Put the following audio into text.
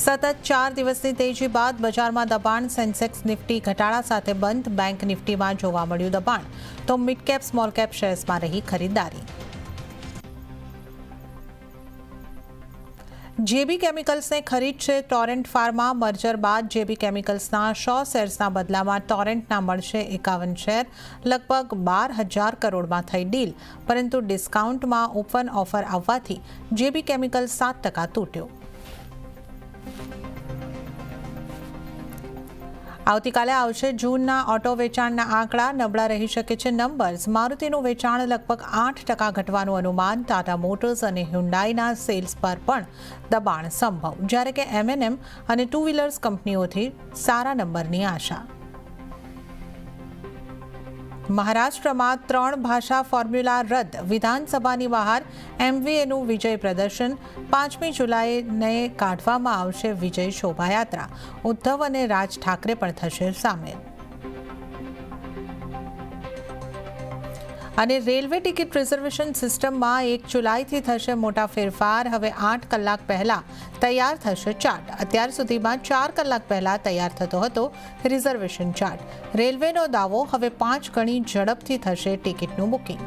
સતત 4 દિવસની તેજી બાદ બજારમાં દબાણ. સેન્સેક્સ નિફ્ટી ઘટાડા સાથે બંધ. બેંક નિફ્ટીમાં જોવા મળ્યું દબાણ, તો મિડ કેપ સ્મોલ કેપ શેર્સમાં રહી ખરીદારી. જેબી કેમિકલ્સને ખરીદશે ટોરેન્ટ ફાર્મા. મર્જર બાદ જેબી કેમિકલ્સના 100 શેર્સના બદલામાં ટોરેન્ટના મળશે 51 શેર. લગભગ 12,000 કરોડમાં થઈ ડીલ, પરંતુ ડિસ્કાઉન્ટમાં ઓપન ઓફર આવવાથી જેબી કેમિકલ્સ 7% તૂટ્યો. આવતીકાલે આવશે જૂનના ઓટો વેચાણના આંકડા. નબળા રહી શકે છે નંબર્સ. મારુતિનું વેચાણ લગભગ 8% ઘટવાનું અનુમાન. ટાટા મોટર્સ અને હ્યુન્ડાઈના સેલ્સ પર પણ દબાણ સંભવ, જ્યારે કે એમએનએમ અને ટુ વ્હીલર્સ કંપનીઓથી સારા નંબરની આશા. મહારાષ્ટ્રમાં 3 ભાષા ફોર્મ્યુલા રદ. વિધાનસભાની બહાર એમવીએનું વિજય પ્રદર્શન. 5મી જુલાઈને કાઢવામાં આવશે વિજય શોભાયાત્રા. ઉદ્ધવ અને રાજ ઠાકરે પણ થશે સામેલ. અને રેલવે ટિકિટ રિઝર્વેશન સિસ્ટમમાં 1 જુલાઈથી થશે મોટા ફેરફાર. હવે 8 કલાક પહેલા તૈયાર થશે ચાર્ટ. અત્યાર સુધીમાં 4 કલાક પહેલા તૈયાર થતો હતો રિઝર્વેશન ચાર્ટ. રેલવેનો દાવો, હવે 5 ગણી ઝડપથી થશે ટિકિટનું બુકિંગ.